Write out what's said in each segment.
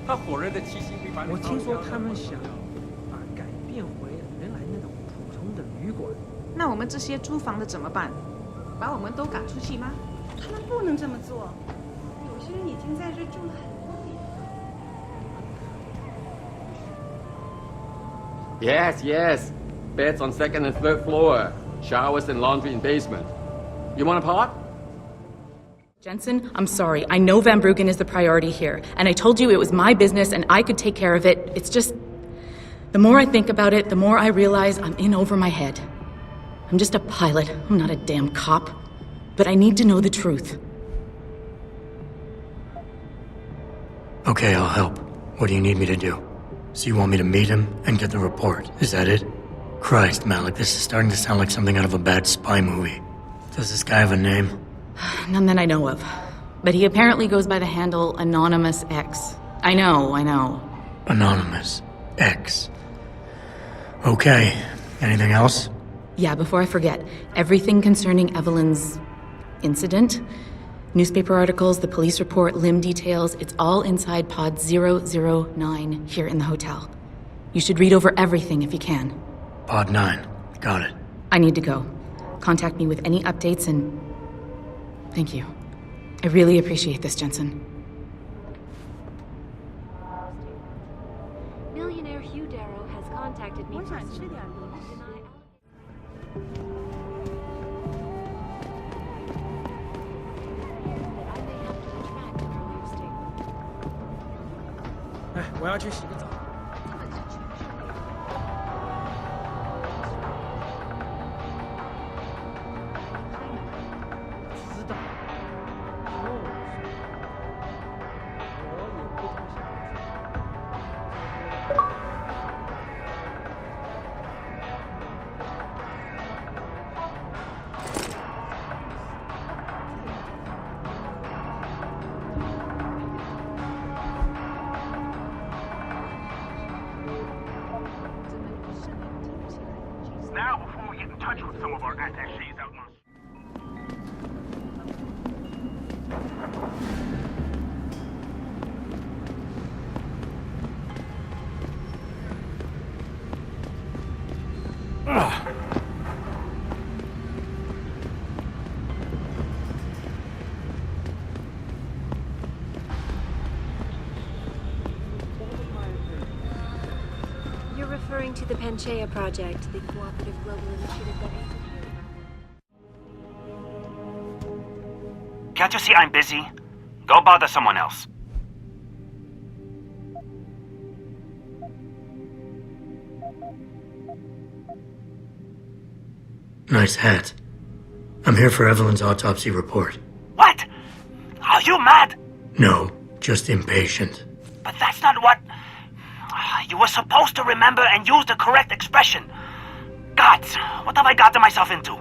我听说他们想把改变回原来那种普通的旅馆。那我们这些租房的怎么办？把我们都赶出去吗？他们不能这么做，有些人已经在这住了很多Yes, 年。yes. Beds on second and third floor. Showers and laundry in basement. You want a pot? Jensen, I'm sorry. I know Van Bruggen is the priority here, and I told you it was my business and I could take care of it. It's just... the more I think about it, the more I realize I'm in over my head. I'm just a pilot. I'm not a damn cop. But I need to know the truth. Okay, I'll help. What do you need me to do? So you want me to meet him and get the report, is that it? Christ, Malik, this is starting to sound like something out of a bad spy movie. Does this guy have a name? None that I know of. But he apparently goes by the handle Anonymous X. I know. Anonymous X. Okay. Anything else? Yeah, before I forget, everything concerning Evelyn's incident, newspaper articles, the police report, limb details, it's all inside pod 009 here in the hotel. You should read over everything if you can. Pod 9. Got it. I need to go. Contact me with any updates and... thank you. I really appreciate this, Jensen. Millionaire Hugh Darrow has contacted me personally. That I may have to retract an earlier statement. 哎，我要去洗个澡。知道。Now, before we get in touch with some of our attachés out in... ，You're referring to the Panchaea Project, the cooperative global initiative that aims at... Can't you see I'm busy? Go bother someone else. Nice hat. I'm here for Evelyn's autopsy report. What? Are you mad? No, just impatient. But that's not what... You were supposed to remember and use the correct expression. Gods, what have I gotten myself into?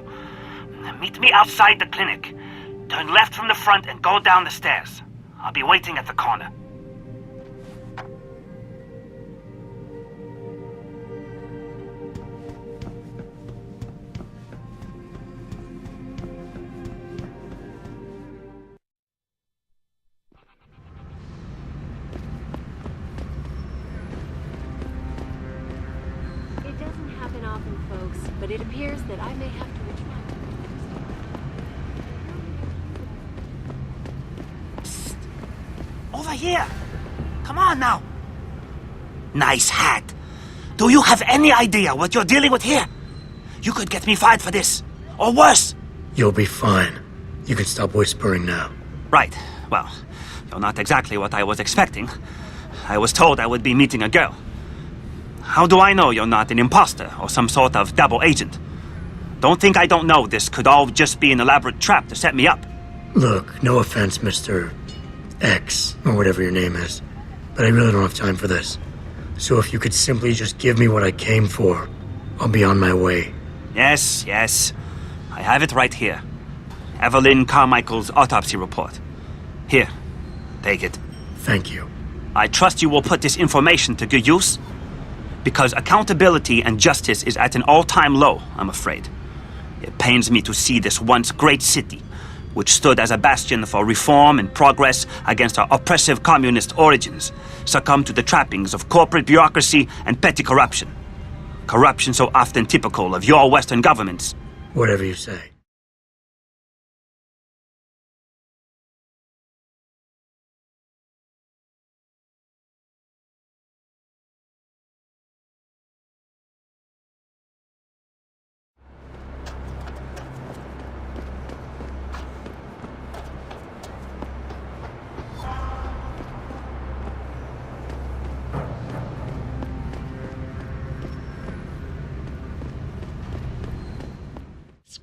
Meet me outside the clinic. Turn left from the front and go down the stairs. I'll be waiting at the corner. It doesn't happen often, folks, but it appears that I may have to retract. Psst. Over here! Come on now! Nice hat. Do you have any idea what you're dealing with here? You could get me fired for this. Or worse. You'll be fine. You can stop whispering now. Right. Well, you're not exactly what I was expecting. I was told I would be meeting a girl. How do I know you're not an imposter or some sort of double agent? Don't think I don't know this could all just be an elaborate trap to set me up. Look, no offense, Mr. X, or whatever your name is, but I really don't have time for this. So if you could simply just give me what I came for, I'll be on my way. Yes. I have it right here. Evelyn Carmichael's autopsy report. Here, take it. Thank you. I trust you will put this information to good use. Because accountability and justice is at an all-time low, I'm afraid. It pains me to see this once great city which stood as a bastion for reform and progress against our oppressive communist origins, succumbed to the trappings of corporate bureaucracy and petty corruption. Corruption so often typical of your Western governments. Whatever you say.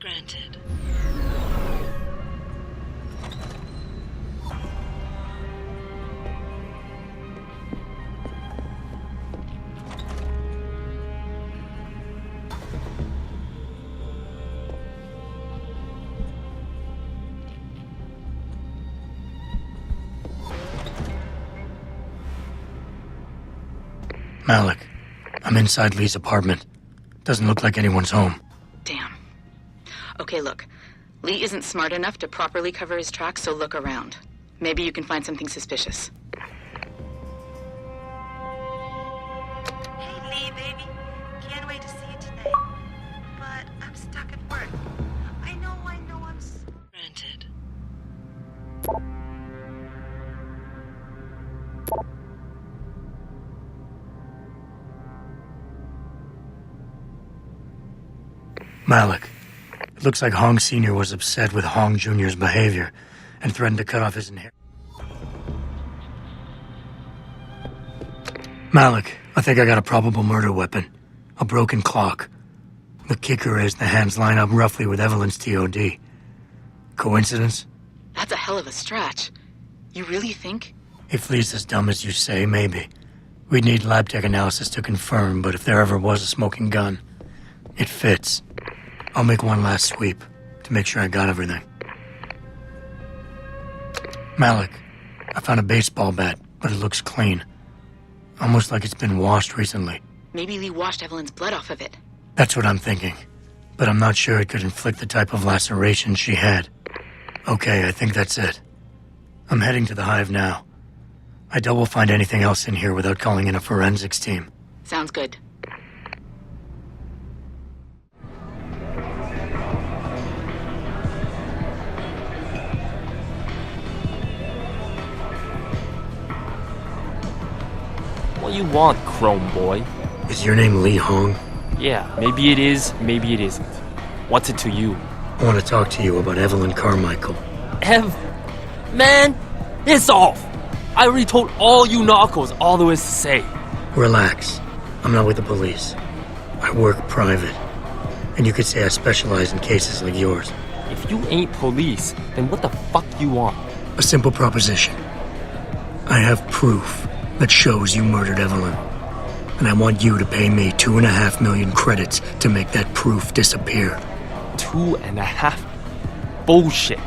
Granted. Malik, I'm inside Lee's apartment. Doesn't look like anyone's home. Damn. Okay, look. Lee isn't smart enough to properly cover his tracks, so look around. Maybe you can find something suspicious. Hey, Lee, baby. Can't wait to see you tonight. But I'm stuck at work. I know I'm Granted. Malik, it looks like Hong Sr. was upset with Hong Jr.'s behavior and threatened to cut off his inheritance. Malik, I think I got a probable murder weapon. A broken clock. The kicker is the hands line up roughly with Evelyn's TOD. Coincidence? That's a hell of a stretch. You really think? If Lee's as dumb as you say, maybe. We'd need lab tech analysis to confirm, but if there ever was a smoking gun, it fits. I'll make one last sweep to make sure I got everything. Malik, I found a baseball bat, but it looks clean. Almost like it's been washed recently. Maybe Lee washed Evelyn's blood off of it. That's what I'm thinking. But I'm not sure it could inflict the type of laceration she had. Okay, I think that's it. I'm heading to the hive now. I doubt we'll find anything else in here without calling in a forensics team. Sounds good. What you want, Chrome Boy? Is your name Lee Hong? Yeah, maybe it is, maybe it isn't. What's it to you? I want to talk to you about Evelyn Carmichael. Man, piss off! I already told all you narcos all there is to say. Relax. I'm not with the police. I work private. And you could say I specialize in cases like yours. If you ain't police, then what the fuck you want? A simple proposition. I have proof that shows you murdered Evelyn. And I want you to pay me 2.5 million credits to make that proof disappear. 2.5? Bullshit.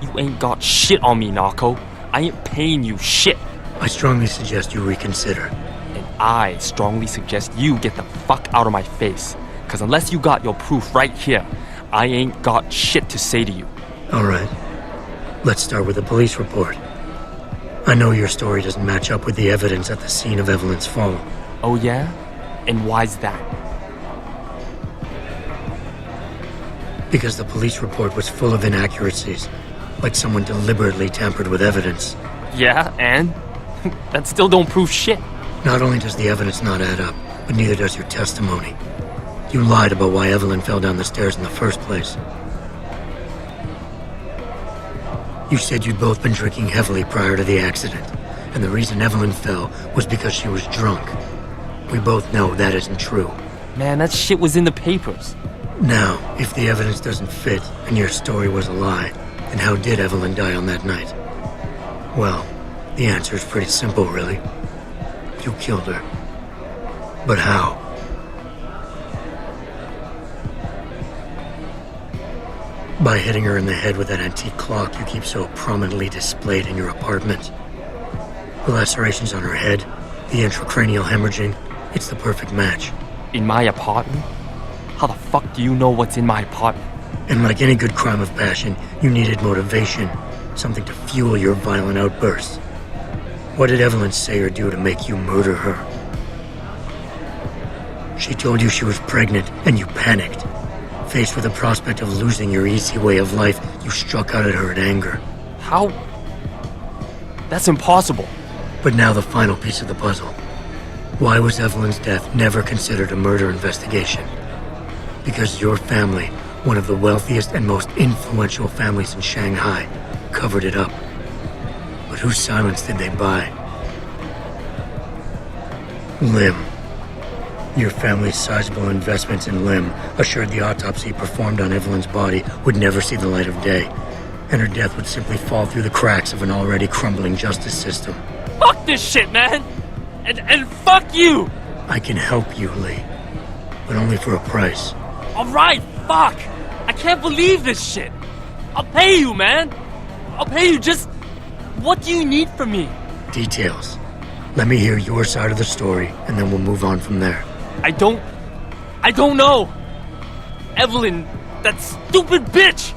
You ain't got shit on me, narco. I ain't paying you shit. I strongly suggest you reconsider. And I strongly suggest you get the fuck out of my face. Cause unless you got your proof right here, I ain't got shit to say to you. Alright. Let's start with the police report. I know your story doesn't match up with the evidence at the scene of Evelyn's fall. Oh yeah? And why's that? Because the police report was full of inaccuracies. Like someone deliberately tampered with evidence. Yeah, and? That still don't prove shit. Not only does the evidence not add up, but neither does your testimony. You lied about why Evelyn fell down the stairs in the first place. You said you'd both been drinking heavily prior to the accident, and the reason Evelyn fell was because she was drunk. We both know that isn't true. Man, that shit was in the papers. Now, if the evidence doesn't fit and your story was a lie, then how did Evelyn die on that night? Well, the answer is pretty simple, really. You killed her. But how? By hitting her in the head with that antique clock you keep so prominently displayed in your apartment. The lacerations on her head, the intracranial hemorrhaging, it's the perfect match. In my apartment? How the fuck do you know what's in my apartment? And like any good crime of passion, you needed motivation, something to fuel your violent outbursts. What did Evelyn say or do to make you murder her? She told you she was pregnant, and you panicked. Faced with the prospect of losing your easy way of life, you struck out at her in anger. How? That's impossible. But now the final piece of the puzzle. Why was Evelyn's death never considered a murder investigation? Because your family, one of the wealthiest and most influential families in Shanghai, covered it up. But whose silence did they buy? Lim. Your family's sizable investments in Lim assured the autopsy performed on Evelyn's body would never see the light of day, and her death would simply fall through the cracks of an already crumbling justice system. Fuck this shit, man! And fuck you! I can help you, Lee, but only for a price. Alright, fuck! I can't believe this shit! I'll pay you, man! I'll pay you, just... What do you need from me? Details. Let me hear your side of the story, and then we'll move on from there. I don't know! Evelyn, that stupid bitch!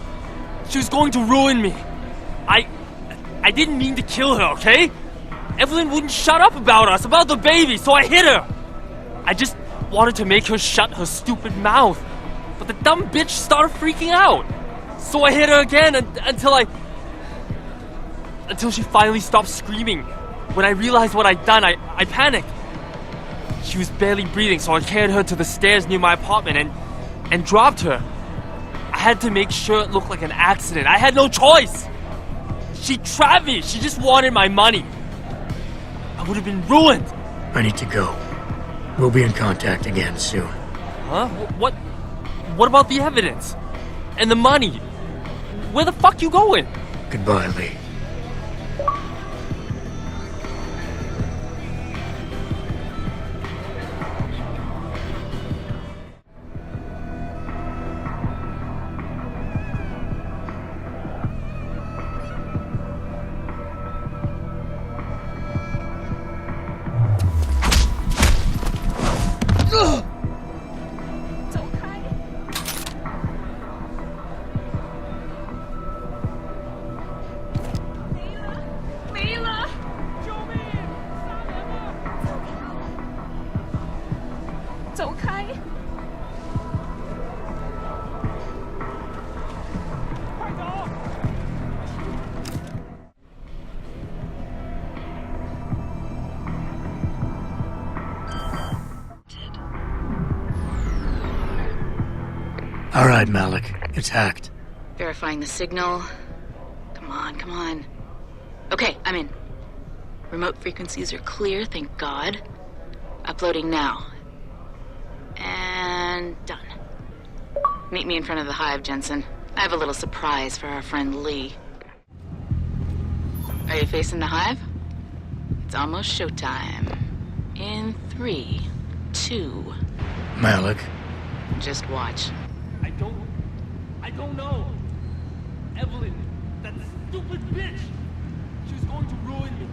She was going to ruin me. I didn't mean to kill her, okay? Evelyn wouldn't shut up about us, about the baby, so I hit her! I just wanted to make her shut her stupid mouth. But the dumb bitch started freaking out. So I hit her again until she finally stopped screaming. When I realized what I'd done, I panicked. She was barely breathing, so I carried her to the stairs near my apartment and dropped her. I had to make sure it looked like an accident. I had no choice. She trapped me. She just wanted my money. I would have been ruined. I need to go. We'll be in contact again soon. Huh? What about the evidence? And the money? Where the fuck you going? Goodbye, Lee. All right, Malik. It's hacked. Verifying the signal. Come on. Okay, I'm in. Remote frequencies are clear, thank God. Uploading now. And done. Meet me in front of the hive, Jensen. I have a little surprise for our friend Lee. Are you facing the hive? It's almost showtime. In 3, 2... Malik. Just watch. I don't know. Evelyn, that stupid bitch. She was going to ruin me.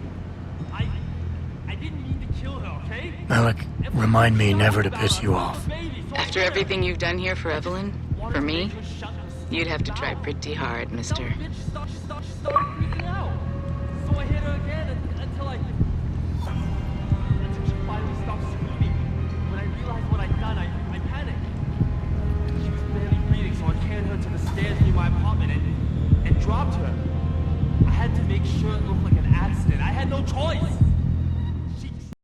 I didn't mean to kill her, okay? Malik, remind me never to piss you off. After everything you've done here for Evelyn, for me, you'd have to try pretty hard, mister.